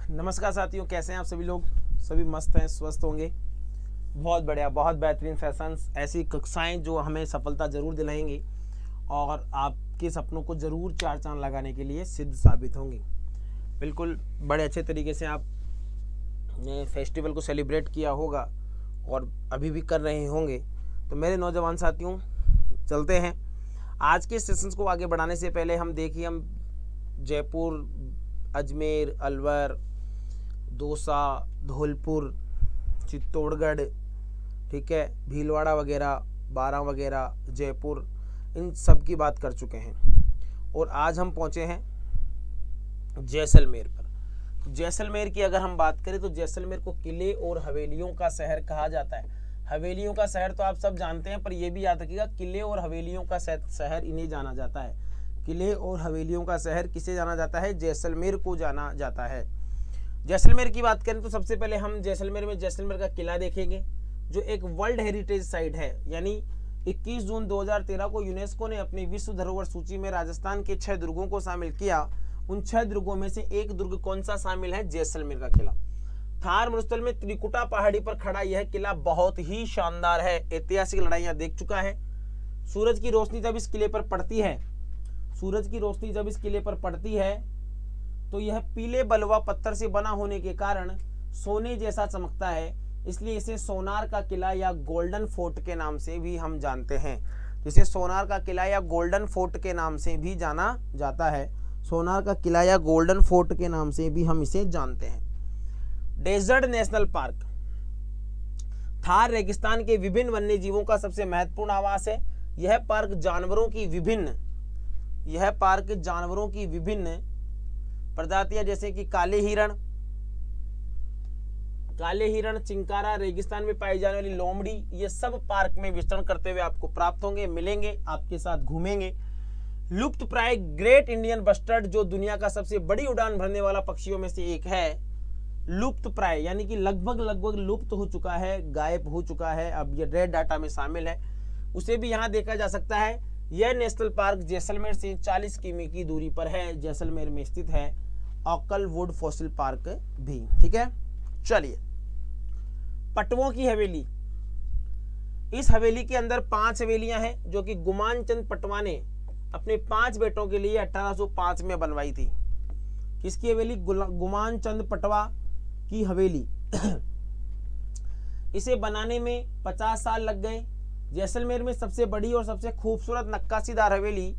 नमस्कार साथियों, कैसे हैं आप सभी लोग। सभी मस्त हैं, स्वस्थ होंगे। बहुत बढ़िया, बहुत बेहतरीन सेशंस, ऐसी कक्षाएं जो हमें सफलता जरूर दिलाएंगी और आपके सपनों को जरूर चार चांद लगाने के लिए सिद्ध साबित होंगी। बिल्कुल बड़े अच्छे तरीके से आपने फेस्टिवल को सेलिब्रेट किया होगा और अभी भी कर रहे होंगे। तो मेरे नौजवान साथियों, चलते हैं आज के सेशंस को आगे बढ़ाने से पहले हम जयपुर, अजमेर, अलवर, दौसा, धौलपुर, चित्तौड़गढ़, ठीक है, भीलवाड़ा वगैरह, बारां वगैरह, जयपुर, इन सब की बात कर चुके हैं और आज हम पहुंचे हैं जैसलमेर पर। तो जैसलमेर की अगर हम बात करें तो जैसलमेर को किले और हवेलियों का शहर कहा जाता है। हवेलियों का शहर तो आप सब जानते हैं, पर यह भी याद रखिएगा किले और हवेलियों का शहर इन्हें जाना जाता है। किले और हवेलियों का शहर किसे जाना जाता है? जैसलमेर को जाना जाता है। जैसलमेर की बात करें तो सबसे पहले हम जैसलमेर में जैसलमेर का किला देखेंगे, जो एक वर्ल्ड हेरिटेज साइट है। यानी 21 जून 2013 को यूनेस्को ने अपनी विश्व धरोहर सूची में राजस्थान के 6 दुर्गों को शामिल किया। उन 6 दुर्गों में से एक दुर्ग कौन सा शामिल है? जैसलमेर का किला। थार मरुस्थल में त्रिकुटा पहाड़ी पर खड़ा यह किला बहुत ही शानदार है। ऐतिहासिक लड़ाइयां देख चुका है। सूरज की रोशनी जब इस किले पर पड़ती है, सूरज की रोशनी जब इस किले पर पड़ती है तो यह पीले बलुआ पत्थर से बना होने के कारण सोने जैसा चमकता है। इसलिए इसे सोनार का किला या गोल्डन फोर्ट के नाम से भी हम जानते हैं। जिसे सोनार का किला या गोल्डन फोर्ट के नाम से भी जाना जाता है। सोनार का किला या गोल्डन फोर्ट के नाम से भी हम इसे जानते हैं। डेजर्ट नेशनल पार्क थार रेगिस्तान के विभिन्न वन्य जीवों का सबसे महत्वपूर्ण आवास है। यह पार्क जानवरों की विभिन्न प्रजातियां जैसे कि काले हिरण, चिंकारा, रेगिस्तान में पाई जाने वाली लोमड़ी, ये सब पार्क में विचरण करते हुए आपको प्राप्त होंगे, मिलेंगे, आपके साथ घूमेंगे। लुप्त प्राय ग्रेट इंडियन बस्टर्ड, जो दुनिया का सबसे बड़ी उड़ान भरने वाला पक्षियों में से एक है। लुप्त प्राय यानी कि लगभग लुप्त हो चुका है, गायब हो चुका है, अब ये रेड डाटा में शामिल है, उसे भी यहाँ देखा जा सकता है। यह नेशनल पार्क जैसलमेर से 40 किमी की दूरी पर है। जैसलमेर में स्थित है ऑकलवुड फॉसिल पार्क भी। ठीक है, चलिए, पटवों की हवेली। इस हवेली के अंदर 5 हवेलियां हैं जो कि गुमान चंद पटवा ने अपने 5 बेटों के लिए 1805 में बनवाई थी। किसकी हवेली? गुमान चंद पटवा की हवेली। इसे बनाने में 50 साल लग गए। जैसलमेर में सबसे बड़ी और सबसे खूबसूरत नक्काशीदार हवेली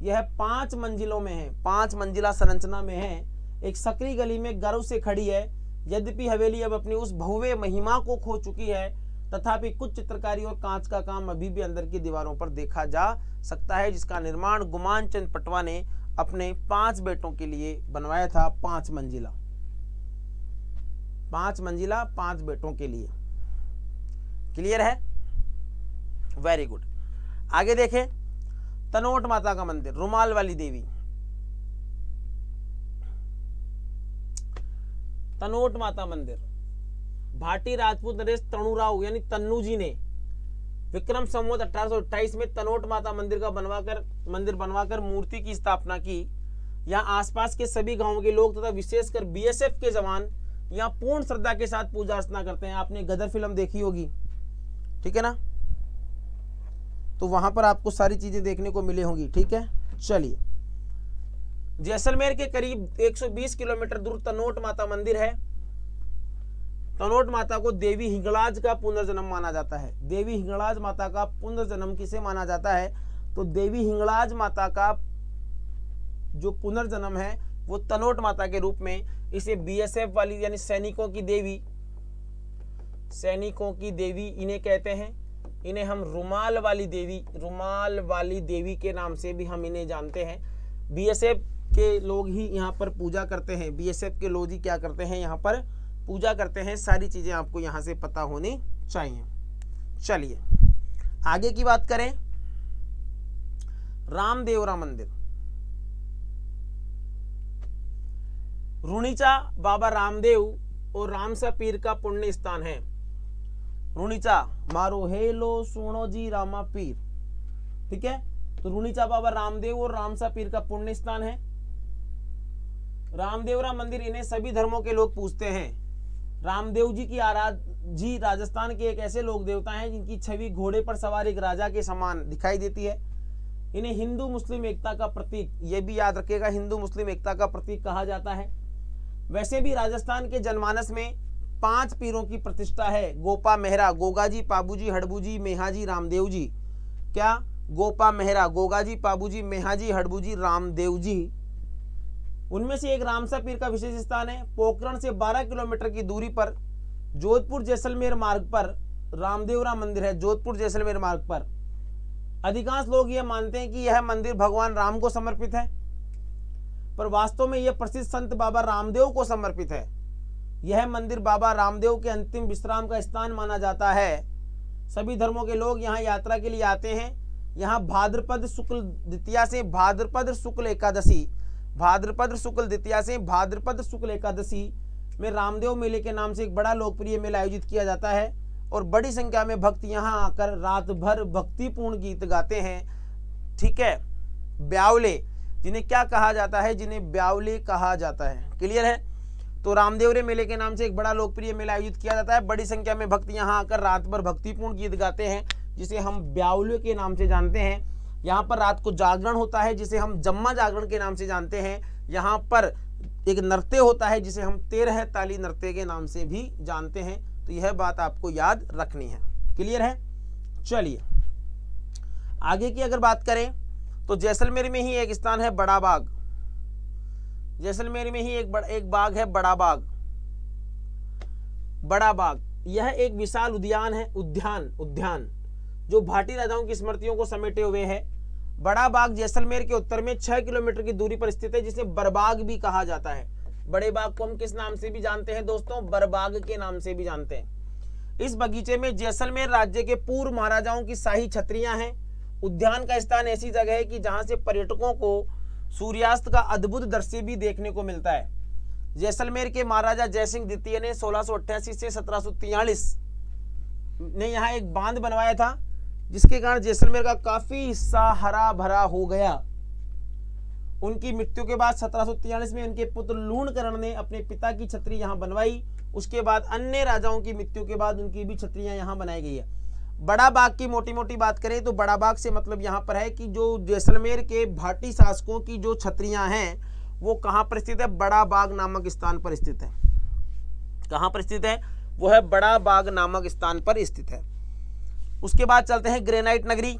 यह 5 मंजिलों में है, 5 मंजिला संरचना में है। एक सकरी गली में गर्व से खड़ी है। यद्यपि हवेली अब अपनी उस भव्य महिमा को खो चुकी है, तथापि कुछ चित्रकारी और कांच का काम अभी भी अंदर की दीवारों पर देखा जा सकता है, जिसका निर्माण गुमान चंद पटवा ने अपने 5 बेटों के लिए बनवाया था। 5 मंजिला 5 बेटों के लिए। क्लियर है? Very good. आगे देखें, तनोट माता का मंदिर, रुमाल वाली देवी। तनोट माता मंदिर भाटी राजपूत नरेश तणुराव यानी तन्नू जी ने विक्रम संवत 1828 में तनोट माता मंदिर बनवाकर मूर्ति की स्थापना की। यहाँ आसपास के सभी गांवों के लोग तथा विशेषकर बीएसएफ के जवान यहाँ पूर्ण श्रद्धा के साथ पूजा अर्चना करते हैं। आपने गदर फिल्म देखी होगी, ठीक है ना, तो वहां पर आपको सारी चीजें देखने को मिली होंगी। ठीक है, चलिए, जैसलमेर के करीब 120 किलोमीटर दूर तनोट माता मंदिर है। तनोट माता को देवी हिंगलाज का पुनर्जन्म माना जाता है। देवी हिंगलाज माता का पुनर्जन्म किसे माना जाता है? तो देवी हिंगलाज माता का जो पुनर्जन्म है वो तनोट माता के रूप में। इसे बीएसएफ वाली यानी सैनिकों की देवी इन्हें कहते हैं। इन्हें हम रुमाल वाली देवी के नाम से भी हम इन्हें जानते हैं। बीएसएफ के लोग ही यहाँ पर पूजा करते हैं। बीएसएफ के लोग ही क्या करते हैं? यहाँ पर पूजा करते हैं। सारी चीजें आपको यहाँ से पता होनी चाहिए। चलिए, आगे की बात करें, रामदेवरा मंदिर। रुणीचा बाबा रामदेव और रामसा पीर का पुण्य स्थान है। रुणीचा मारो हेलो सुनो जी रामा पीर, ठीक है। तो रुणीचा बाबा रामदेव और रामसा पीर का पुण्य स्थान है। रामदेवरा मंदिर, इन्हें सभी धर्मों के लोग पूजते हैं। रामदेव जी की जी राजस्थान के एक ऐसे लोक देवता हैं जिनकी छवि घोड़े पर सवार एक राजा के समान दिखाई देती है। इन्हें हिंदू मुस्लिम एकता का प्रतीक, ये भी याद रखिएगा, हिंदू मुस्लिम एकता का प्रतीक कहा जाता है। वैसे भी राजस्थान के जनमानस में 5 पीरों की प्रतिष्ठा है। गोपा मेहरा, गोगाजी, पाबूजी, हड़बूजी, मेहाजी, रामदेव जी। क्या? गोपा मेहरा, गोगाजी, पाबूजी, मेहाजी, हड़बूजी, रामदेव जी। उनमें से एक रामसा पीर का विशेष स्थान है। पोखरण से 12 किलोमीटर की दूरी पर जोधपुर जैसलमेर मार्ग पर रामदेवरा मंदिर है। जोधपुर जैसलमेर मार्ग पर अधिकांश लोग यह मानते हैं कि यह मंदिर भगवान राम को समर्पित है, पर वास्तव में यह प्रसिद्ध संत बाबा रामदेव को समर्पित है। यह मंदिर बाबा रामदेव के अंतिम विश्राम का स्थान माना जाता है। सभी धर्मों के लोग यहाँ यात्रा के लिए आते हैं। यहाँ भाद्रपद शुक्ल द्वितीया से भाद्रपद शुक्ल एकादशी, भाद्रपद शुक्ल द्वितीया से भाद्रपद शुक्ल एकादशी में रामदेव मेले के नाम से एक बड़ा लोकप्रिय मेला आयोजित किया जाता है और बड़ी संख्या में भक्त यहाँ आकर रात भर भक्तिपूर्ण गीत गाते हैं। ठीक है, ब्यावले, जिन्हें क्या कहा जाता है? जिन्हें ब्यावले कहा जाता है। क्लियर है? तो रामदेवरे मेले के नाम से एक बड़ा लोकप्रिय मेला आयोजित किया जाता है। बड़ी संख्या में भक्त यहाँ आकर रात भर भक्तिपूर्ण गीत गाते हैं, जिसे हम ब्यावले के नाम से जानते हैं। यहाँ पर रात को जागरण होता है, जिसे हम जम्मा जागरण के नाम से जानते हैं। यहाँ पर एक नृत्य होता है, जिसे हम 13 ताली नृत्य के नाम से भी जानते हैं। तो यह बात आपको याद रखनी है। क्लियर है? चलिए आगे की अगर बात करें तो जैसलमेर में ही एक स्थान है बड़ा बाग। जैसलमेर में ही एक बाग है बड़ा बाग। बड़ा बाग यह एक विशाल उद्यान जो भाटी राजाओं की स्मृतियों को समेटे हुए है। बड़ा बाग जैसलमेर के उत्तर में 6 किलोमीटर की दूरी पर स्थित है, जिसे बरबाग भी कहा जाता है। बड़े बाग को हम किस नाम से भी जानते हैं दोस्तों? बरबाग के नाम से भी जानते हैं। इस बगीचे में जैसलमेर राज्य के पूर्व महाराजाओं की शाही छतरियां हैं। उद्यान का स्थान ऐसी जगह है कि जहां से पर्यटकों को सूर्यास्त का अद्भुत दृश्य भी देखने को मिलता है। जैसलमेर के महाराजा जयसिंह द्वितीय ने 1688 से 1743 ने यहाँ एक बांध बनवाया था, जिसके कारण जैसलमेर का काफी हिस्सा हरा भरा हो गया। उनकी मृत्यु के बाद 1743 में उनके पुत्र लूणकरण ने अपने पिता की छतरी यहाँ बनवाई। उसके बाद अन्य राजाओं की मृत्यु के बाद उनकी भी छतरियां यहाँ बनाई गई है। बड़ा बाग की मोटी मोटी बात करें तो बड़ा बाग से मतलब यहाँ पर है कि जो जैसलमेर के भाटी शासकों की जो छतरियां हैं वो कहाँ पर स्थित है? बड़ा बाग नामक स्थान पर स्थित है। कहाँ पर स्थित है? वो है बड़ा बाग नामक स्थान पर स्थित है। उसके बाद चलते हैं ग्रेनाइट नगरी।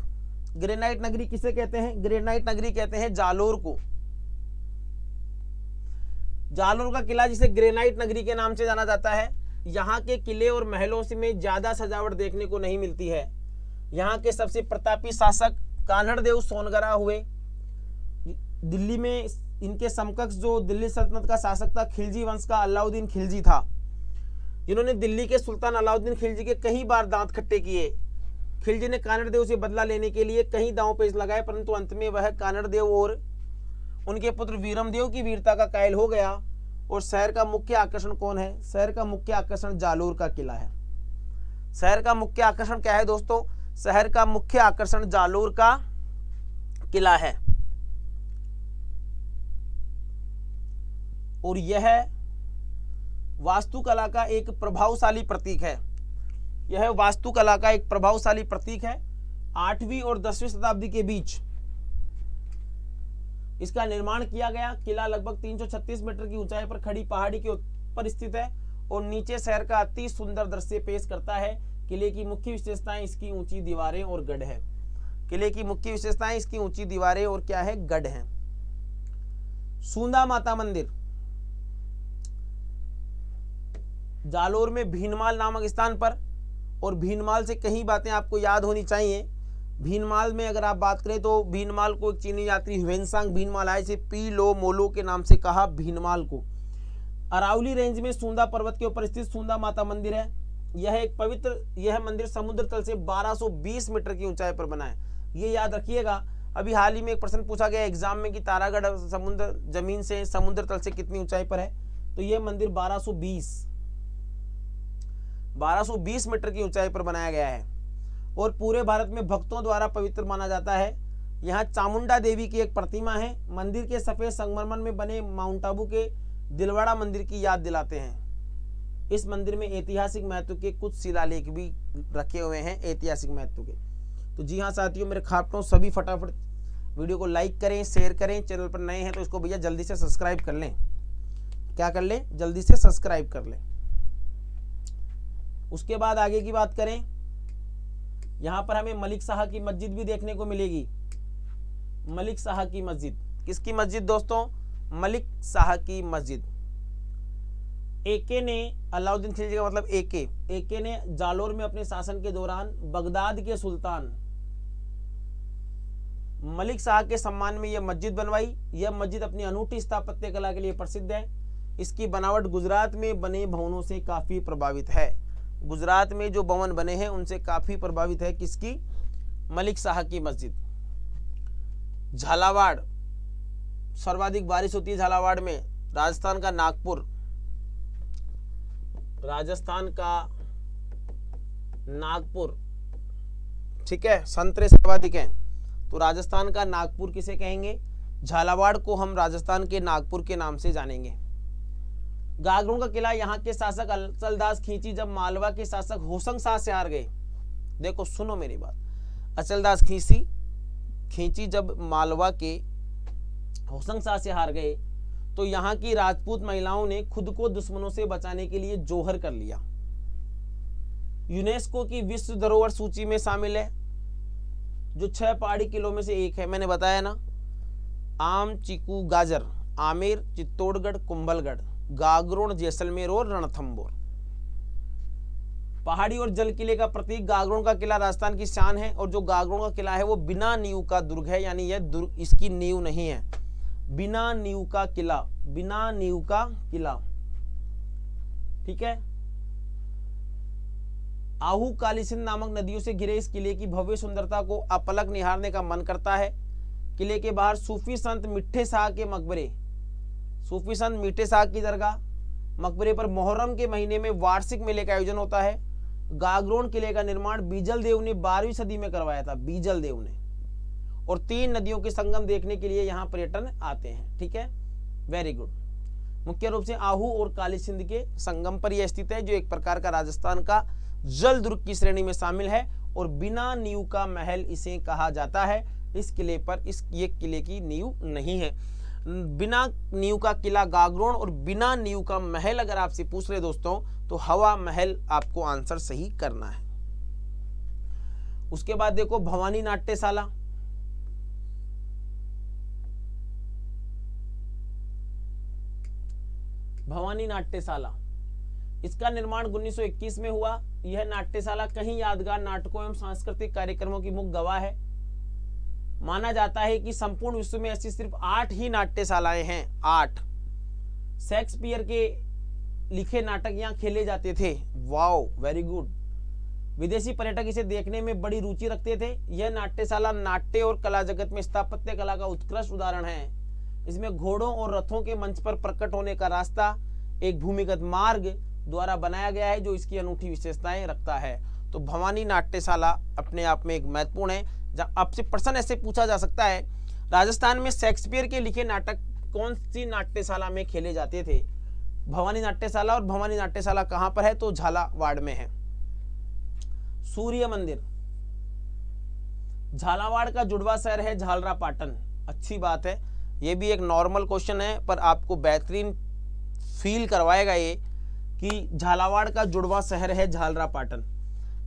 ग्रेनाइट नगरी किसे कहते हैं? ग्रेनाइट नगरी कहते हैं जालोर को। जालोर का किला, जिसे ग्रेनाइट नगरी के नाम से जाना जाता है। यहाँ के किले और महलों से में ज्यादा सजावट देखने को नहीं मिलती है। यहाँ के सबसे प्रतापी शासक कान्हड़देव सोनगरा हुए। दिल्ली में इनके समकक्ष जो दिल्ली सल्तनत का शासक था, खिलजी वंश का अलाउद्दीन खिलजी था, जिन्होंने दिल्ली के सुल्तान अलाउद्दीन खिलजी के कई बार दांत खट्टे किए। खिलजी ने कान्हड़देव से बदला लेने के लिए कई दांव पेच लगाए, परंतु अंत में वह कान्हड़देव और उनके पुत्र वीरमदेव की वीरता का कायल हो गया। और शहर का मुख्य आकर्षण कौन है? शहर का मुख्य आकर्षण जालोर का किला है। शहर का मुख्य आकर्षण क्या है दोस्तों? शहर का मुख्य आकर्षण जालोर का किला है। और यह वास्तुकला का एक प्रभावशाली प्रतीक है। यह वास्तुकला का एक प्रभावशाली प्रतीक है। 8वीं और 10वीं शताब्दी के बीच इसका निर्माण किया गया। किला लगभग 336 मीटर की ऊंचाई पर खड़ी पहाड़ी के ऊपर स्थित है और नीचे शहर का अति सुंदर दृश्य पेश करता है। किले की मुख्य विशेषताएं इसकी ऊंची दीवारें और गढ़ है। किले की मुख्य विशेषताएं इसकी ऊंची दीवारें और क्या है? गढ़ है। सूंदा माता मंदिर जालोर में भीनमाल नामक स्थान पर। और भीनमाल से कई बातें आपको याद होनी चाहिए। भीनमाल में अगर आप बात करें तो भीनमाल को एक चीनी यात्री ह्वेनसांग भीनमाल आए से पी लो मोलो के नाम से कहा भीनमाल को। अरावली रेंज में सूंदा पर्वत के ऊपर स्थित सूंदा माता मंदिर है। यह मंदिर समुद्र तल से 1220 मीटर की ऊंचाई पर बना है। ये याद रखिएगा। अभी हाल ही में एक प्रश्न पूछा गया एग्जाम में कि तारागढ़ समुद्र जमीन से समुद्र तल से कितनी ऊंचाई पर है? तो यह मंदिर 1220 मीटर की ऊंचाई पर बनाया गया है और पूरे भारत में भक्तों द्वारा पवित्र माना जाता है। यहाँ चामुंडा देवी की एक प्रतिमा है। मंदिर के सफेद संगमरमर में बने माउंट आबू के दिलवाड़ा मंदिर की याद दिलाते हैं। इस मंदिर में ऐतिहासिक महत्व के कुछ शिलालेख भी रखे हुए हैं, ऐतिहासिक महत्व के। तो जी हाँ साथियों, मेरे खापटों सभी फटाफट वीडियो को लाइक करें, शेयर करें। चैनल पर नए हैं तो इसको भैया जल्दी से सब्सक्राइब कर लें। क्या कर लें? जल्दी से सब्सक्राइब कर लें। उसके बाद आगे की बात करें, यहां पर हमें मलिक शाह की मस्जिद भी देखने को मिलेगी। मलिक शाह की मस्जिद, किसकी मस्जिद दोस्तों? मलिक शाह की मस्जिद। एके ने, अलाउद्दीन खिलजी का मतलब एके ने जालोर में अपने शासन के दौरान बगदाद के सुल्तान मलिक शाह के सम्मान में यह मस्जिद बनवाई। यह मस्जिद अपनी अनूठी स्थापत्य कला के लिए प्रसिद्ध है। इसकी बनावट गुजरात में बने भवनों से काफी प्रभावित है। गुजरात में जो भवन बने हैं उनसे काफी प्रभावित है किसकी? मलिक शाह की मस्जिद। झालावाड़, सर्वाधिक बारिश होती है झालावाड़ में। राजस्थान का नागपुर, राजस्थान का नागपुर, ठीक है, संतरे सर्वाधिक हैं। तो राजस्थान का नागपुर किसे कहेंगे? झालावाड़ को हम राजस्थान के नागपुर के नाम से जानेंगे। गागरों का किला, यहाँ के शासक अचलदास खींची जब मालवा के शासक होशंग शाह से हार गए। देखो सुनो मेरी बात, अचलदास खींची जब मालवा के होशंग शाह से हार गए तो यहाँ की राजपूत महिलाओं ने खुद को दुश्मनों से बचाने के लिए जोहर कर लिया। यूनेस्को की विश्व धरोहर सूची में शामिल है, जो 6 पहाड़ी किलों में से एक है। मैंने बताया ना, आम, चीकू, गाजर, आमेर, चित्तौड़गढ़, कुंभलगढ़, गागरोन, जैसलमेर और रणथंबोर। पहाड़ी और जल किले का प्रतीक गागरोन का किला राजस्थान की शान है। और जो गागरोन का किला है वो बिना नींव का दुर्ग है, यानी यह दुर्ग, इसकी नींव नहीं है। बिना नींव का किला, बिना नींव का किला, ठीक है। आहू, कालीसिंध नामक नदियों से घिरे इस किले की भव्य सुंदरता को अपलक निहारने का मन करता है। किले के बाहर सूफी संत मिठे शाह के मकबरे, सूफी संत मीठे शाह की दरगाह, मकबरे पर मुहर्रम के महीने में वार्षिक मेले का आयोजन होता है। गागरोन किले का निर्माण बीजल देव ने 12वीं सदी में करवाया था, बीजल देव ने। और 3 नदियों के संगम देखने के लिए यहाँ पर्यटन आते हैं, ठीक है, वेरी गुड। मुख्य रूप से आहू और कालीसिंध के संगम पर यह स्थित है, जो एक प्रकार का राजस्थान का जल दुर्ग की श्रेणी में शामिल है। और बिना नींव का महल इसे कहा जाता है। इस किले पर ये किले की नींव नहीं है। बिना नींव का किला गागरोन और बिना नींव का महल अगर आपसे पूछ रहे दोस्तों तो हवा महल आपको आंसर सही करना है। उसके बाद देखो भवानी नाट्यशाला, भवानी नाट्यशाला, इसका निर्माण 1921 में हुआ। यह नाट्यशाला कई यादगार नाटकों एवं सांस्कृतिक कार्यक्रमों की मुख्य गवाह है। माना जाता है कि संपूर्ण विश्व में ऐसी सिर्फ 8 ही नाट्यशालाएं हैं, 8। शेक्सपियर के लिखे नाटक यहाँ खेले जाते थे। Wow, very good. विदेशी पर्यटक इसे देखने में बड़ी रुचि रखते थे। यह नाट्यशाला नाट्य और कला जगत में स्थापत्य कला का उत्कृष्ट उदाहरण है। इसमें घोड़ों और रथों के मंच पर प्रकट होने का रास्ता एक भूमिगत मार्ग द्वारा बनाया गया है, जो इसकी अनूठी विशेषताएं रखता है। तो भवानी नाट्यशाला अपने आप में एक महत्वपूर्ण है। आपसे प्रश्न ऐसे पूछा जा सकता है, राजस्थान में शेक्सपियर के लिखे नाटक कौन सी नाट्यशाला में खेले जाते थे? भवानी नाट्यशाला। और भवानी नाट्यशाला कहां पर है? तो झालावाड़ में है। सूर्य मंदिर, झालावाड़ का जुड़वा शहर है झालरापाटन। अच्छी बात है, ये भी एक नॉर्मल क्वेश्चन है पर आपको बेहतरीन फील करवाएगा ये कि झालावाड़ का जुड़वा शहर है झालरापाटन,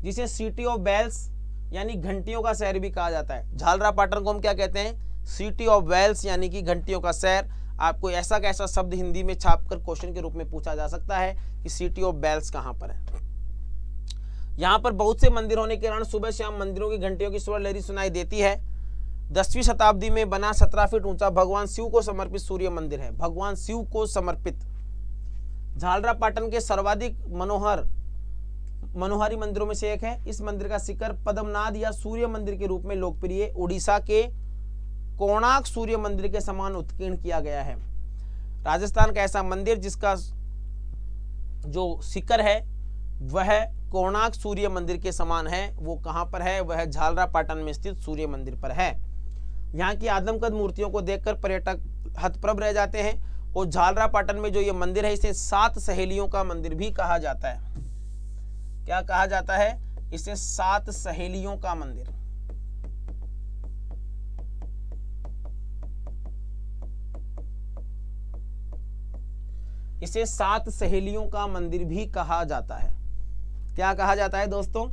जिसे सिटी ऑफ बेल्स यानी घंटियों का शहर भी कहा जाता है। झालरापाटन को हम क्या कहते हैं? सिटी ऑफ बेल्स यानी कि घंटियों का शहर। आपको ऐसा कैसा शब्द हिंदी में छापकर क्वेश्चन के रूप में पूछा जा सकता है कि सिटी ऑफ बेल्स कहां पर है। यहाँ पर बहुत से मंदिर होने के कारण सुबह शाम मंदिरों की घंटियों की स्वर लहरी सुनाई देती है। 10वीं शताब्दी में बना 17 फीट ऊंचा भगवान शिव को समर्पित सूर्य मंदिर है, भगवान शिव को समर्पित। झालरापाटन के सर्वाधिक मनोहारी मंदिरों में से एक है। इस मंदिर का शिखर पद्मनाद या सूर्य मंदिर के रूप में लोकप्रिय उड़ीसा के कोणार्क सूर्य मंदिर के समान उत्कीर्ण किया गया है। राजस्थान का ऐसा मंदिर जिसका जो शिखर है वह कोणार्क सूर्य मंदिर के समान है, वो कहां पर है? वह झालरापाटन में स्थित सूर्य मंदिर पर है। यहाँ की आदमकद मूर्तियों को देखकर पर्यटक हतप्रभ रह जाते हैं और झालरापाटन में जो ये मंदिर है इसे 7 सहेलियों का मंदिर भी कहा जाता है। क्या कहा जाता है? इसे 7 सहेलियों का मंदिर। इसे 7 सहेलियों का मंदिर भी कहा जाता है। क्या कहा जाता है दोस्तों?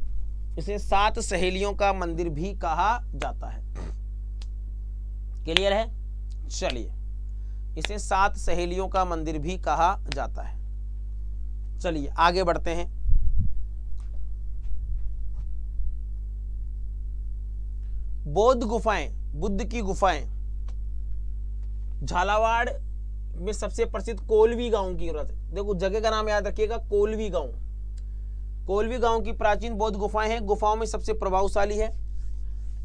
इसे 7 सहेलियों का मंदिर भी कहा जाता है। क्लियर है? चलिए, इसे 7 सहेलियों का मंदिर भी कहा जाता है। चलिए आगे बढ़ते हैं। बौद्ध गुफाएं, बुद्ध की गुफाएं। झालावाड़ में सबसे प्रसिद्ध कोलवी गांव की जरूरत है। देखो जगह का नाम याद रखिएगा, कोलवी गांव। कोलवी गांव की प्राचीन बौद्ध गुफाएं हैं। गुफाओं में सबसे प्रभावशाली है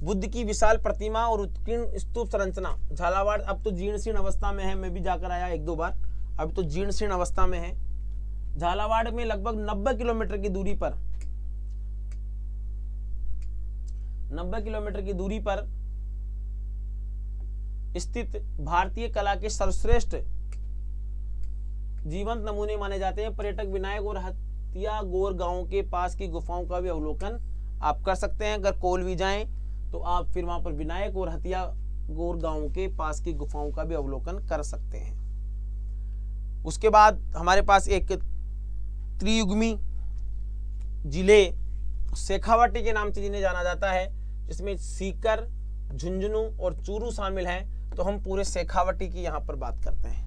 बुद्ध की विशाल प्रतिमा और उत्कीर्ण स्तूप संरचना। झालावाड़ अब तो जीर्ण शीर्ण अवस्था में है, मैं भी जाकर आया 1-2 बार, अब तो जीर्ण शीर्ण अवस्था में है। झालावाड़ में लगभग 90 किलोमीटर की दूरी पर 90 किलोमीटर की दूरी पर स्थित भारतीय कला के सर्वश्रेष्ठ जीवंत नमूने माने जाते हैं। पर्यटक विनायक और हथिया गोर गांव के पास की गुफाओं का भी अवलोकन आप कर सकते हैं। अगर कोलवी जाएं तो आप फिर वहां पर विनायक और हथिया गोर गांव के पास की गुफाओं का भी अवलोकन कर सकते हैं। उसके बाद हमारे पास एक त्रियुग्मी जिले शेखावाटी के नाम से जिन्हें जाना जाता है, जिसमें सीकर, झुंझुनू और चूरू शामिल हैं। तो हम पूरे शेखावाटी की यहाँ पर बात करते हैं।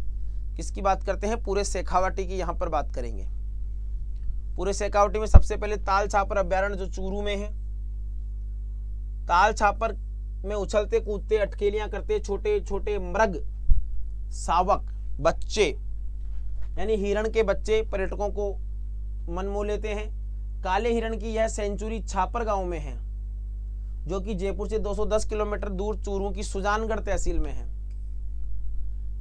किसकी बात करते हैं? पूरे शेखावाटी की यहाँ पर बात करेंगे। पूरे शेखावाटी में सबसे पहले ताल छापर अभ्यारण्य जो चूरू में है। ताल छापर में उछलते कूदते अटकेलियां करते छोटे छोटे मृग शावक बच्चे यानी हिरण के बच्चे पर्यटकों को मन मोह लेते हैं। काले हिरण की यह सेंचुरी छापर गांव में है, जो कि जयपुर से 210 किलोमीटर दूर चूरू की सुजानगढ़ तहसील में है।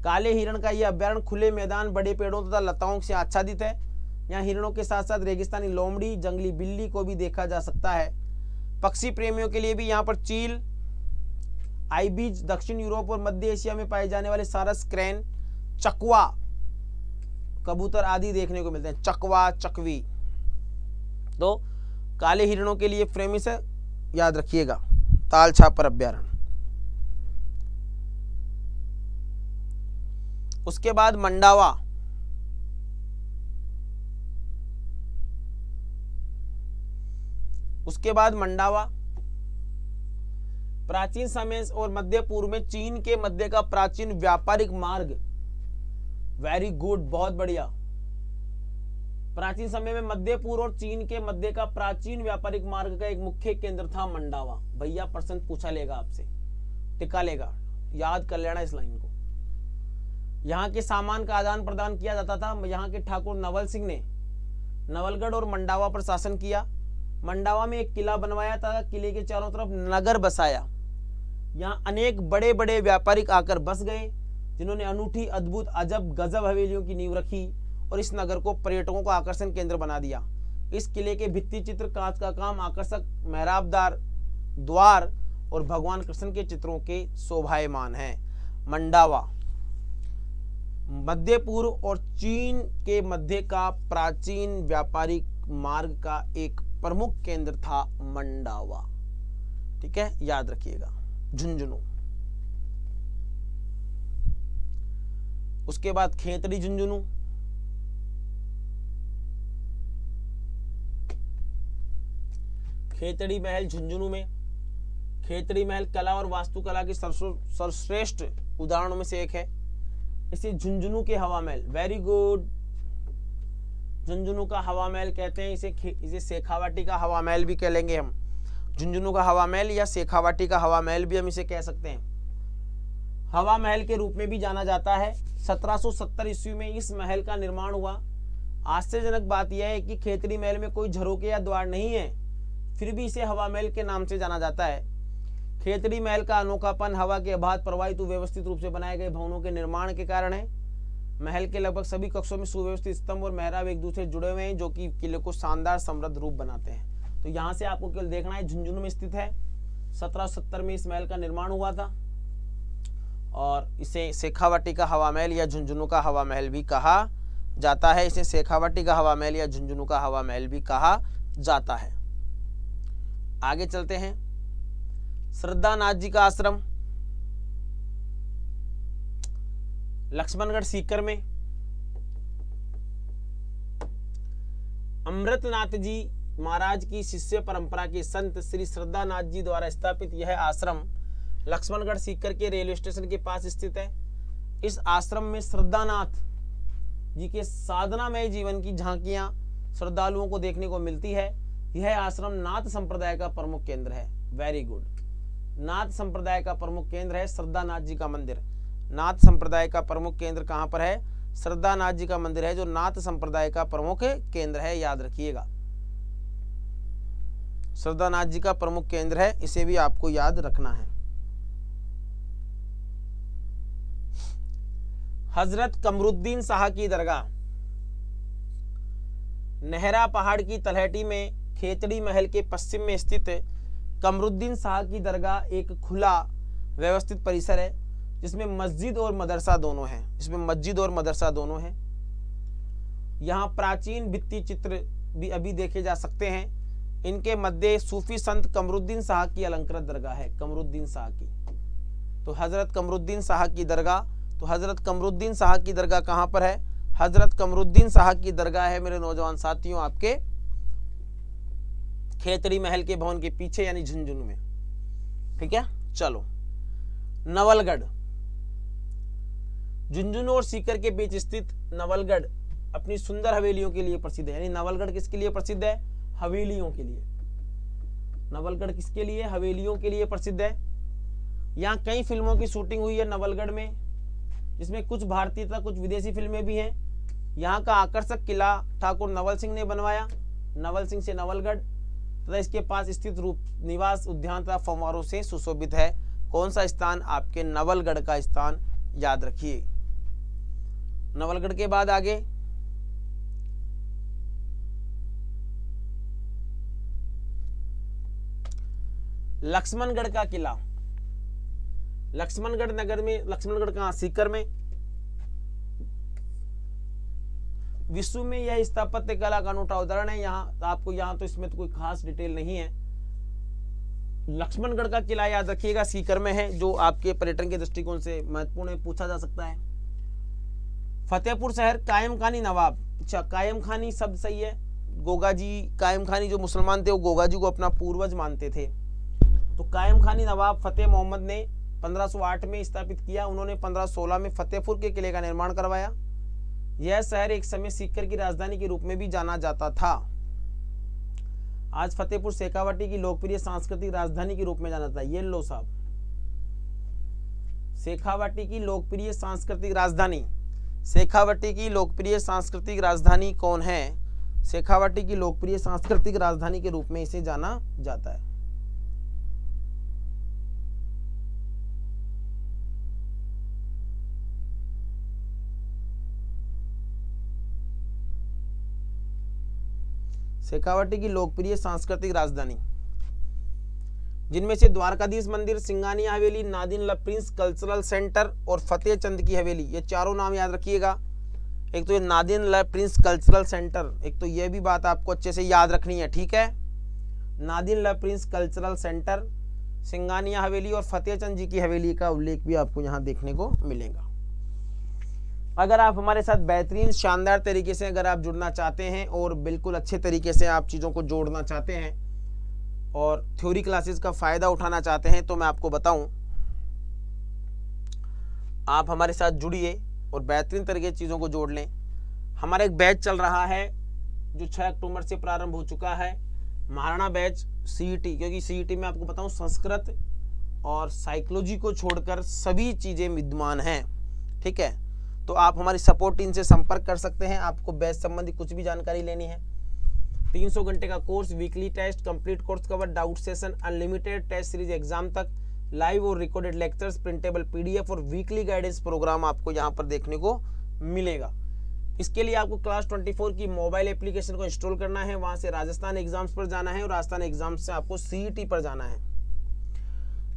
काले हिरण का यह अभ्यारण्य खुले मैदान, बड़े पेड़ों तथा लताओं से आच्छादित है। यहाँ हिरणों के साथ साथ रेगिस्तानी लोमड़ी, जंगली बिल्ली को भी देखा जा सकता है। पक्षी प्रेमियों के लिए भी यहाँ पर चील, आइबीज, दक्षिण यूरोप और मध्य एशिया में पाए जाने वाले सारस, क्रेन, चकवा, कबूतर आदि देखने को मिलते हैं। चकवा, चकवी। तो काले हिरणों के लिए फेमस है, याद रखिएगा, ताल छापर अभ्यारण्य। उसके बाद मंडावा। उसके बाद मंडावा प्राचीन समय और मध्य पूर्व में चीन के मध्य का प्राचीन व्यापारिक मार्ग। वेरी गुड, बहुत बढ़िया। प्राचीन समय में मध्य पूर्व और चीन के मध्य का प्राचीन व्यापारिक मार्ग का एक मुख्य केंद्र था मंडावा। भैया प्रश्न पूछा लेगा आपसे, टिका लेगा, याद कर लेना इस लाइन को। यहाँ के सामान का आदान प्रदान किया जाता था। यहाँ के ठाकुर नवल सिंह ने नवलगढ़ और मंडावा पर शासन किया। मंडावा में एक किला बनवाया था, किले के चारों तरफ नगर बसाया। यहाँ अनेक बड़े बड़े व्यापारिक आकर बस गए, जिन्होंने अनूठी, अद्भुत, अजब गजब हवेलियों की नींव रखी और इस नगर को पर्यटकों का आकर्षण केंद्र बना दिया। इस किले के भित्ति चित्र, कांच का काम, आकर्षक मेहराबदार द्वार और भगवान कृष्ण के चित्रों के शोभायमान हैं। मंडावा मध्य पूर्व और चीन के मध्य का प्राचीन व्यापारिक मार्ग का एक प्रमुख केंद्र था मंडावा। ठीक है, याद रखिएगा। झुंझुनू। उसके बाद खेतड़ी झुंझुनू। खेतड़ी महल झुंझुनू में। खेतड़ी महल कला और वास्तुकला की सर्वश्रेष्ठ उदाहरणों में से एक है। इसे झुंझुनू के हवा महल, वेरी गुड, झुंझुनू का हवा महल कहते हैं। इसे शेखावाटी का हवा महल भी कह लेंगे हम। झुंझुनू का हवा महल या शेखावाटी का हवा महल भी हम इसे कह सकते हैं। हवा महल के रूप में भी जाना जाता है। 1770 ईस्वी में इस महल का निर्माण हुआ। आश्चर्यजनक बात यह है कि खेतड़ी महल में कोई झरोके या द्वार नहीं है, फिर भी इसे हवा महल के नाम से जाना जाता है। खेतड़ी महल का अनोखापन हवा के अबाध प्रवाहित व्यवस्थित रूप से बनाए गए भवनों के निर्माण के कारण है। महल के लगभग सभी कक्षों में सुव्यवस्थित स्तंभ और मेहराब एक दूसरे जुड़े हुए हैं, जो कि किले को शानदार समृद्ध रूप बनाते हैं। तो यहाँ से आपको केवल देखना है, झुंझुनू में स्थित है। 1770 में इस महल का निर्माण हुआ था और इसे शेखावाटी का हवा महल या झुंझुनू का हवा महल भी कहा जाता है। इसे शेखावाटी का हवा महल या झुंझुनू का हवा महल भी कहा जाता है। आगे चलते हैं। श्रद्धानाथ जी का आश्रम लक्ष्मणगढ़ सीकर में। अमृतनाथ जी महाराज की शिष्य परंपरा के संत श्री श्रद्धानाथ जी द्वारा स्थापित यह आश्रम लक्ष्मणगढ़ सीकर के रेलवे स्टेशन के पास स्थित है। इस आश्रम में श्रद्धानाथ जी के साधनामय जीवन की झांकियां श्रद्धालुओं को देखने को मिलती है। यह आश्रम नाथ संप्रदाय का प्रमुख केंद्र है। वेरी गुड, नाथ संप्रदाय का प्रमुख केंद्र है श्रद्धानाथ जी का मंदिर। नाथ संप्रदाय का प्रमुख केंद्र कहां पर है? श्रद्धानाथ जी का मंदिर है जो नाथ संप्रदाय का प्रमुख केंद्र है, याद रखिएगा। श्रद्धानाथ जी का प्रमुख केंद्र है, इसे भी आपको याद रखना है। हजरत कमरुद्दीन शाह की दरगाह नेहरा पहाड़ की तलहटी में खेतड़ी महल के पश्चिम में स्थित कमरुद्दीन शाह की दरगाह एक खुला व्यवस्थित परिसर है जिसमें मस्जिद और मदरसा दोनों हैं। इसमें मस्जिद और मदरसा दोनों हैं। यहाँ प्राचीन भित्ति चित्र भी अभी देखे जा सकते हैं। इनके मध्य सूफी संत कमरुद्दीन शाह की अलंकृत दरगाह है, कमरुद्दीन शाह की। तो हजरत कमरुद्दीन शाह की दरगाह, तो हजरत कमरुद्दीन शाह की दरगाह कहाँ पर है? हजरत कमरुद्दीन शाह की दरगाह है मेरे नौजवान साथियों आपके खेतड़ी महल के भवन के पीछे यानी झुंझुनू में। ठीक है, चलो। नवलगढ़, झुंझुनू और सीकर के बीच स्थित नवलगढ़ अपनी सुंदर हवेलियों के लिए प्रसिद्ध है। यानी नवलगढ़ किसके लिए प्रसिद्ध है? हवेलियों के लिए। नवलगढ़ किसके लिए? हवेलियों के लिए प्रसिद्ध है। यहाँ कई फिल्मों की शूटिंग हुई है नवलगढ़ में, जिसमें कुछ भारतीय तथा कुछ विदेशी फिल्में भी हैं। यहाँ का आकर्षक किला ठाकुर नवल सिंह ने बनवाया, नवल सिंह से नवलगढ़, तथा इसके पास स्थित रूप निवास उद्यान तथा फव्वारों से सुशोभित है। कौन सा स्थान? आपके नवलगढ़ का स्थान, याद रखिए। नवलगढ़ के बाद आगे लक्ष्मणगढ़ का किला। लक्ष्मणगढ़ नगर में, लक्ष्मणगढ़ कहाँ? सीकर में। विश्व में यह स्थापत्य कला का अनूठा उदाहरण है। यहाँ आपको, यहाँ तो इसमें तो कोई खास डिटेल नहीं है। लक्ष्मणगढ़ का किला याद रखिएगा, सीकर में है, जो आपके पर्यटन के दृष्टिकोण से महत्वपूर्ण है, पूछा जा सकता है। फतेहपुर शहर कायम खानी नवाब। अच्छा, कायम खानी शब्द सही है। गोगा जी, कायम खानी जो मुसलमान थे वो गोगा जी को अपना पूर्वज मानते थे। तो कायम खानी नवाब फतेह मोहम्मद ने 1508 में स्थापित किया। उन्होंने 1516 में फतेहपुर के किले का निर्माण करवाया। यह शहर एक समय सीकर की राजधानी के रूप में भी जाना जाता था। आज फतेहपुर शेखावाटी की लोकप्रिय सांस्कृतिक राजधानी के रूप में जाना जाता है। ये लो साहब, शेखावाटी की लोकप्रिय सांस्कृतिक राजधानी, शेखावाटी की लोकप्रिय सांस्कृतिक राजधानी कौन है? शेखावाटी की लोकप्रिय सांस्कृतिक राजधानी के रूप में इसे जाना जाता है। शेखावाटी की लोकप्रिय सांस्कृतिक राजधानी, जिनमें से द्वारकाधीश मंदिर, सिंगानिया हवेली, नादिन ला प्रिंस कल्चरल सेंटर और फतेह चंद की हवेली, ये चारों नाम याद रखिएगा। एक तो ये नादिन ला प्रिंस कल्चरल सेंटर, एक तो ये भी बात आपको अच्छे से याद रखनी है। ठीक है, नादिन ला प्रिंस कल्चरल सेंटर, सिंगानिया हवेली और फतेह चंद जी की हवेली का उल्लेख भी आपको यहाँ देखने को मिलेगा। अगर आप हमारे साथ बेहतरीन शानदार तरीके से अगर आप जुड़ना चाहते हैं और बिल्कुल अच्छे तरीके से आप चीज़ों को जोड़ना चाहते हैं और थ्योरी क्लासेस का फ़ायदा उठाना चाहते हैं, तो मैं आपको बताऊं, आप हमारे साथ जुड़िए और बेहतरीन तरीके से चीज़ों को जोड़ लें। हमारा एक बैच चल रहा है जो 6 अक्टूबर से प्रारंभ हो चुका है, महाराणा बैच CET, क्योंकि CET में आपको बताऊं संस्कृत और साइकोलॉजी को छोड़कर सभी चीज़ें विद्यमान हैं। ठीक है, तो आप हमारी सपोर्ट टीम से संपर्क कर सकते हैं। आपको बैच संबंधी कुछ भी जानकारी लेनी है। 300 घंटे का course, weekly test, complete course cover, doubt session, unlimited test series exam तक, लाइव और रिकॉर्डेड लेक्चर्स, प्रिंटेबल PDF और वीकली गाइडेंस प्रोग्राम आपको यहाँ पर देखने को मिलेगा। इसके लिए आपको क्लास 24 की मोबाइल एप्लीकेशन को इंस्टॉल करना है, वहाँ से राजस्थान एग्जाम्स पर जाना है और राजस्थान एग्जाम्स से आपको CET पर जाना है।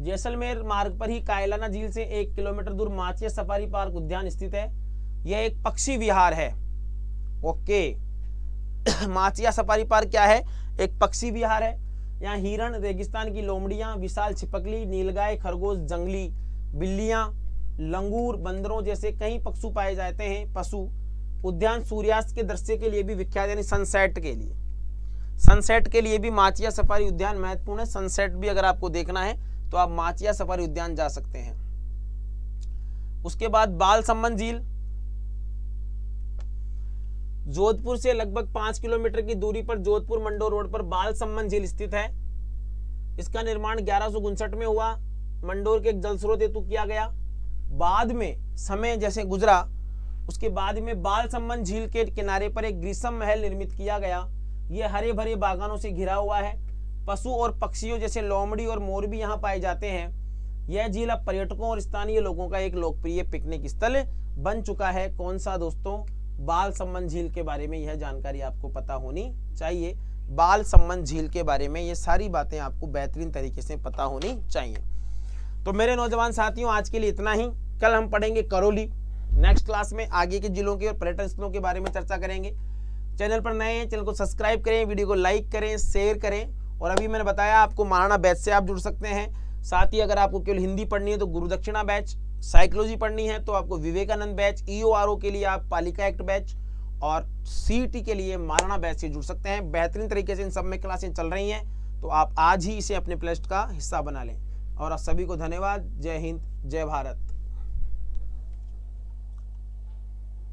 जैसलमेर मार्ग पर ही कायलाना झील से 1 किलोमीटर दूर माचिया सफारी पार्क उद्यान स्थित है। यह एक पक्षी विहार है। ओके माचिया सफारी पार्क क्या है? एक पक्षी विहार है। यहाँ हिरण, रेगिस्तान की लोमड़ियां, विशाल छिपकली, नीलगाय, खरगोश, जंगली बिल्लियां, लंगूर, बंदरों जैसे कई पशु पाए जाते हैं। पशु उद्यान सूर्यास्त के दृश्य के लिए भी विख्यात, यानी सनसेट के लिए। सनसेट के लिए भी माचिया सफारी उद्यान महत्वपूर्ण है। सनसेट भी अगर आपको देखना है तो आप माचिया सफारी उद्यान जा सकते हैं। उसके बाद बालसमंद झील, जोधपुर से लगभग 5 किलोमीटर की दूरी पर जोधपुर मंडो रोड पर बालसमंद झील स्थित है। इसका निर्माण 1159 में हुआ। मंडोर के एक जल स्रोत हेतु किया गया। बाद में समय जैसे गुजरा उसके बाद में बालसमंद झील के किनारे पर एक ग्रीष्म महल निर्मित किया गया। यह हरे भरे बागानों से घिरा हुआ है। पशु और पक्षियों जैसे लोमड़ी और मोर भी यहाँ पाए जाते हैं। यह झील अब पर्यटकों और स्थानीय लोगों का एक लोकप्रिय पिकनिक स्थल बन चुका है। कौन सा दोस्तों? बालसमंद झील के बारे में यह जानकारी आपको पता होनी चाहिए। बालसमंद झील के बारे में ये सारी बातें आपको बेहतरीन तरीके से पता होनी चाहिए। तो मेरे नौजवान साथियों, आज के लिए इतना ही। कल हम पढ़ेंगे करौली। नेक्स्ट क्लास में आगे के जिलों के और पर्यटन स्थलों के बारे में चर्चा करेंगे। चैनल पर नए हैं, चैनल को सब्सक्राइब करें, वीडियो को लाइक करें, शेयर करें। और अभी मैंने बताया आपको महाराणा बैच से आप जुड़ सकते हैं। साथ ही अगर आपको केवल हिंदी पढ़नी है तो गुरुदक्षिणा बैच, साइकोलॉजी पढ़नी है तो आपको विवेकानंद बैच, EORO के लिए आप पालिका एक्ट बैच और CET के लिए महाराणा बैच से जुड़ सकते हैं। बेहतरीन तरीके से इन सब में क्लासें चल रही हैं, तो आप आज ही इसे अपने प्लेलिस्ट का हिस्सा बना लें। और आप सभी को धन्यवाद। जय हिंद, जय भारत।